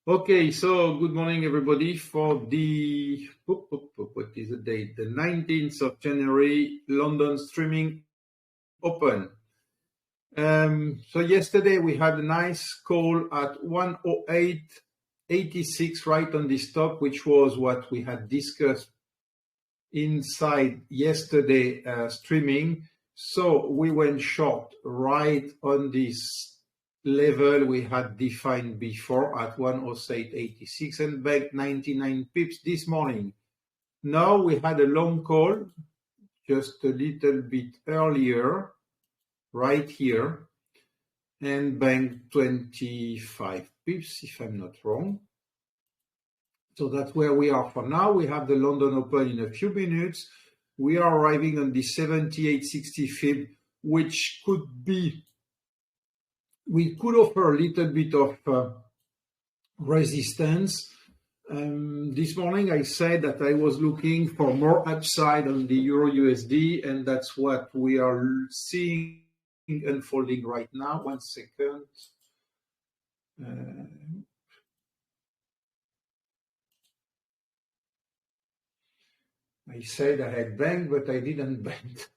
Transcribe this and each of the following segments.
Okay, so good morning, everybody, for the, what is the date? The 19th of January, London Streaming Open. So yesterday we had a nice call at 1:08.86 right on the stop, which was what we had discussed inside yesterday streaming. So we went short right on this level we had defined before at 1:08.86 and back 99 pips this morning. Now we had a long call just a little bit earlier, right here, and banked 25 pips, if I'm not wrong. So that's where we are for now. We have the London Open in a few minutes. We are arriving on the 78.60 fib, which could be, we could offer a little bit of resistance. This morning I said that I was looking for more upside on the Euro USD, and that's what we are seeing unfolding right now. 1 second. I said I had banked, but I didn't bank.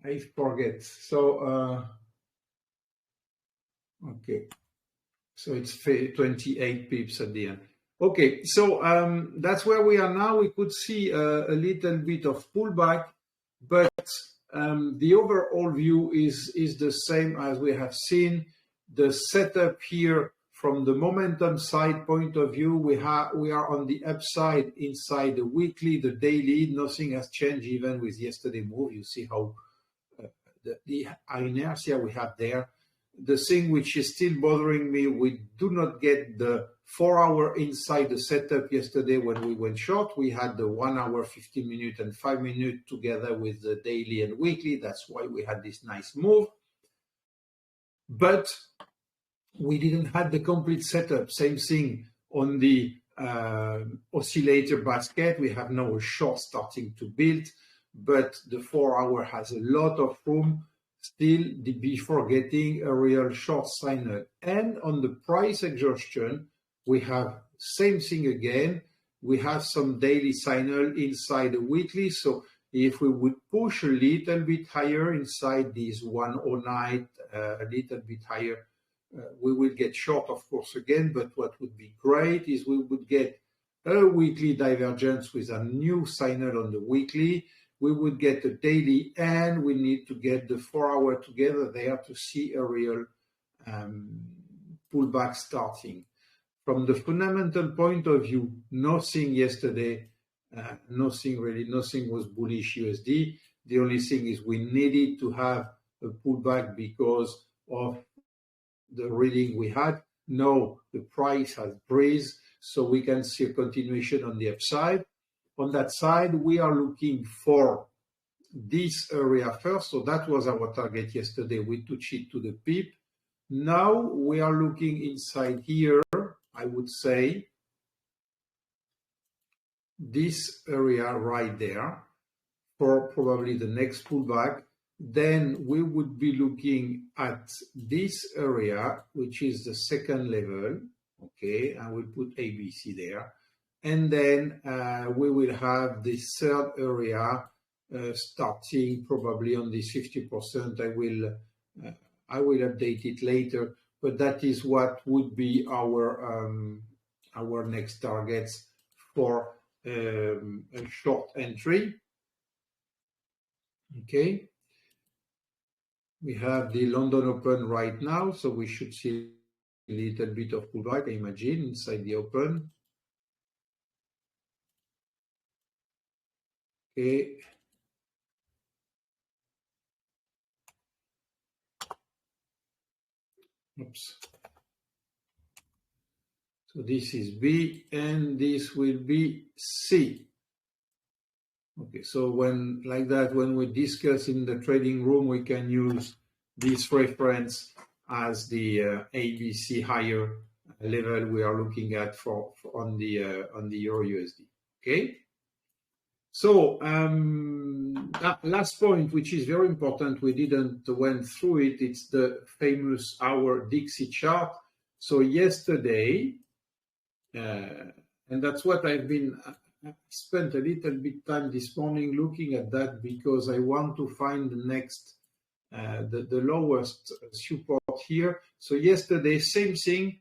I forget. So, okay. So it's 28 pips at the end. Okay, so that's where we are now. We could see a little bit of pullback, but the overall view is the same as we have seen. The setup here from the momentum side point of view, we are on the upside inside the weekly, the daily. Nothing has changed even with yesterday's move. You see how the inertia we have there. The thing which is still bothering me, we do not get the 4-hour inside the setup yesterday when we went short. We had the 1 hour, 15 minute and 5 minute together with the daily and weekly. That's why we had this nice move. But we didn't have the complete setup. Same thing on the oscillator basket. We have now a short starting to build, but the 4-hour has a lot of room still before getting a real short signal. And on the price exhaustion, we have same thing again. We have some daily signal inside the weekly. So if we would push a little bit higher inside this 109, a little bit higher, we will get short, of course, again. But what would be great is we would get a weekly divergence with a new signal on the weekly. We would get a daily, and we need to get the 4-hour together there to see a real pullback starting. From the fundamental point of view, nothing yesterday, nothing was bullish USD. The only thing is we needed to have a pullback because of the reading we had. Now the price has breathed, so we can see a continuation on the upside. On that side, we are looking for this area first. So that was our target yesterday. We touched it to the pip. Now we are looking inside here, I would say, this area right there for probably the next pullback. Then we would be looking at this area, which is the second level. Okay, I will put ABC there. And then we will have the third area starting probably on this 50%. I will update it later, but that is what would be our next targets for a short entry. Okay, we have the London Open right now, so we should see a little bit of pullback, I imagine, inside the Open. Okay. Oops. So this is B and this will be C. Okay, so when like that, when we discuss in the trading room, we can use this reference as the ABC higher level we are looking at for on the Euro USD. Okay. So last point, which is very important, we didn't went through it. It's the famous hour Dixie chart. So yesterday And that's what I've been spent a little bit time this morning looking at that, because I want to find the next, the lowest support here. So yesterday, same thing.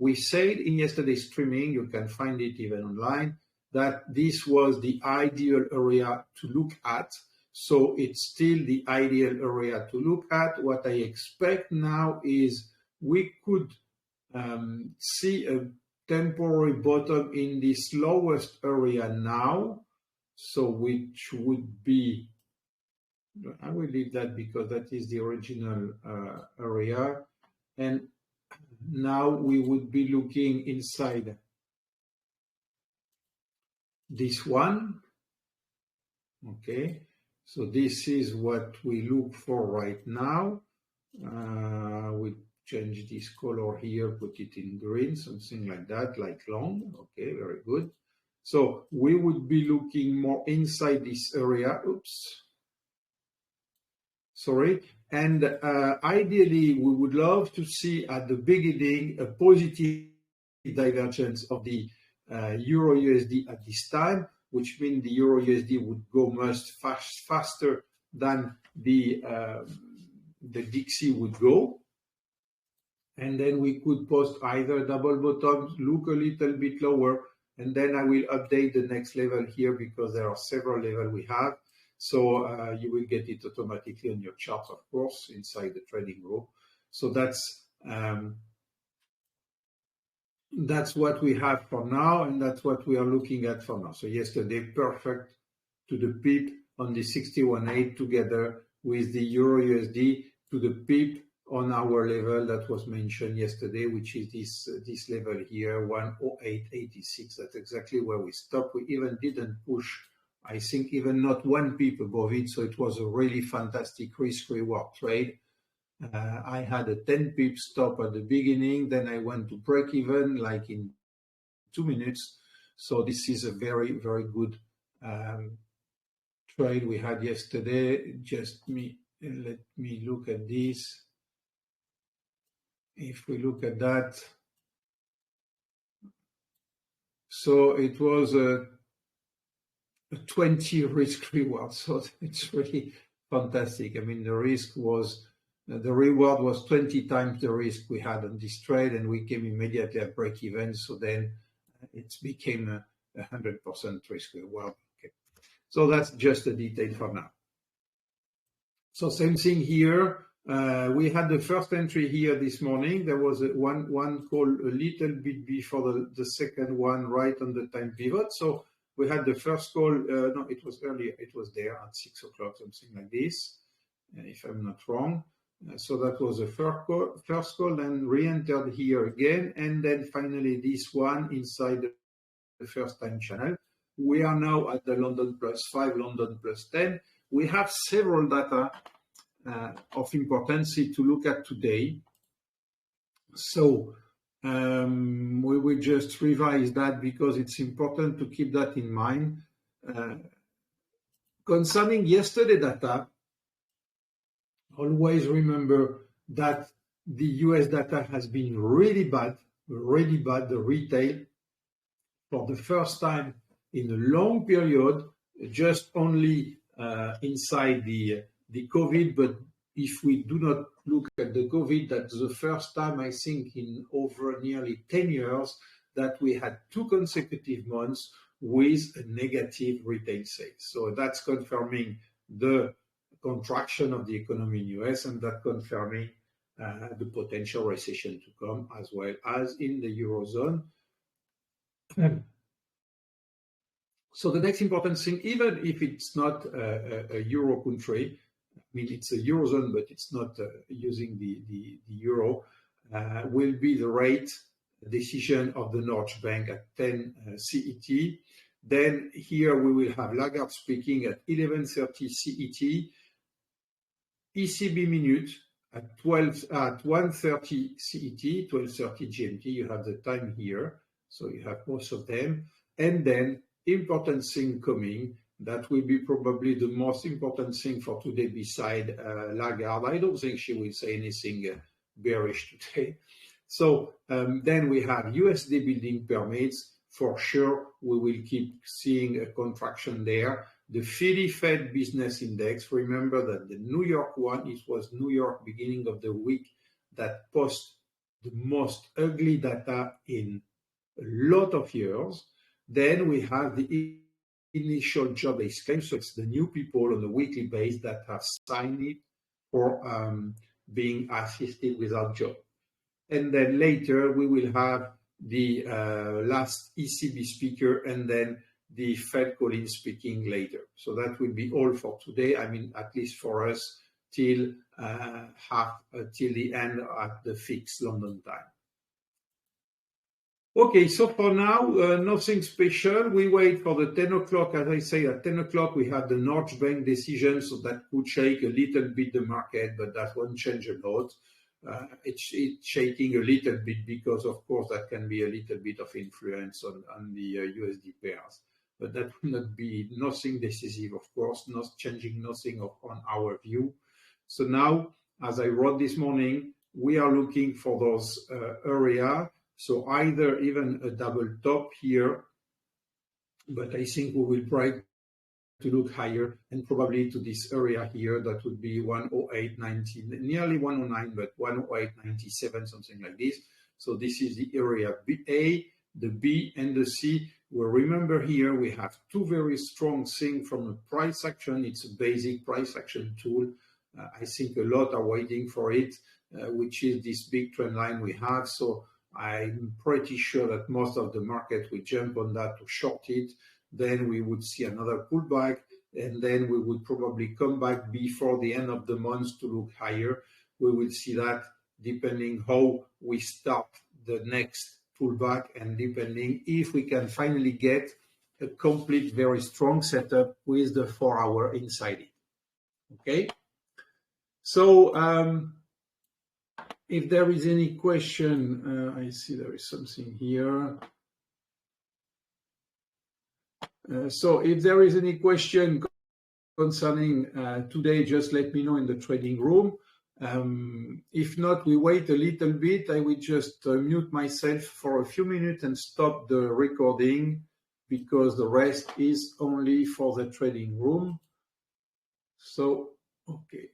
We said in yesterday's streaming, you can find it even online, that this was the ideal area to look at. So it's still the ideal area to look at. What I expect now is we could see a temporary bottom in this lowest area now. So which would be, I will leave that because that is the original area. And now we would be looking inside this one. Okay, so this is what we look for right now. We change this color here, put it in green, something like that, like long. Okay, very good. So we would be looking more inside this area. Oops. Sorry. And ideally, we would love to see at the beginning a positive divergence of the Euro USD at this time, which means the Euro USD would go much faster than the DXY would go. And then we could post either double bottoms, look a little bit lower, and then I will update the next level here because there are several levels we have. So you will get it automatically on your chart, of course, inside the trading group. So that's what we have for now, and that's what we are looking at for now. So yesterday, perfect to the pip on the 61.8 together with the Euro USD to the pip on our level that was mentioned yesterday, which is this level here, 108.86. That's exactly where we stopped. We even didn't push, I think, even not one pip above it. So it was a really fantastic risk-reward trade. I had a 10 pip stop at the beginning, then I went to break even like in 2 minutes. So this is a very, very good trade we had yesterday. Let me look at this. If we look at that, so it was a 20 risk reward. So it's really fantastic. I mean, the reward was 20 times the risk we had on this trade, and we came immediately at break even. So then it became a 100% risk reward. Okay. So that's just a detail for now. So same thing here. We had the first entry here this morning. There was one call a little bit before the second one, right on the time pivot. So we had the first call. No, it was earlier. It was there at 6 o'clock, something like this, if I'm not wrong. So that was the first call, then re-entered here again, and then finally this one inside the first time channel. We are now at the London +5, London +10. We have several data of importance to look at today. So we will just revise that because it's important to keep that in mind. Concerning yesterday data, always remember that the US data has been really bad, the retail, for the first time in a long period, just only inside the COVID. But if we do not look at the COVID, that's the first time, I think, in over nearly 10 years that we had 2 consecutive months with a negative retail sales. So that's confirming the contraction of the economy in US, and that confirming the potential recession to come, as well as in the Eurozone. So the next important thing, even if it's not a Euro country, I mean, it's a Eurozone, but it's not using the Euro, will be the rate decision of the Norges Bank at 10 CET. Then here we will have Lagarde speaking at 11:30 CET, ECB minute at 1:30 CET, 12:30 GMT. You have the time here, so you have both of them. And then important thing coming, that will be probably the most important thing for today beside Lagarde. I don't think she will say anything bearish today. So then we have USD building permits. For sure, we will keep seeing a contraction there. The Philly Fed Business Index, remember that the New York one, it was New York beginning of the week that posted the most ugly data in a lot of years. Then we have the initial job-based claims, so it's the new people on a weekly basis that have signed it or being assisted without job. And then later we will have the last ECB speaker and then the Fed Collins speaking later. So that will be all for today. I mean, at least for us, till till the end at the fixed London time. Okay, so for now, nothing special. We wait for the 10 o'clock. As I say, at 10 o'clock, we have the Norges Bank decision, so that could shake a little bit the market, but that won't change a lot. It's shaking a little bit because, of course, that can be a little bit of influence on the USD pairs. But that will not be nothing decisive, of course, not changing nothing on our view. So now, as I wrote this morning, we are looking for those areas. So either even a double top here, but I think we will try to look higher and probably to this area here that would be 108.90, nearly 109, but 108.97, something like this. So this is the area A, the B, and the C. Well, remember here we have two very strong things from a price action. It's a basic price action tool. I think a lot are waiting for it, which is this big trend line we have. So I'm pretty sure that most of the market will jump on that to short it. Then we would see another pullback, and then we would probably come back before the end of the month to look higher. We will see that depending how we start the next pullback and depending if we can finally get a complete, very strong setup with the 4-hour inside it. Okay? So, if there is any question, I see there is something here. So if there is any question concerning today, just let me know in the trading room. If not, we wait a little bit. I will just mute myself for a few minutes and stop the recording because the rest is only for the trading room. So, okay.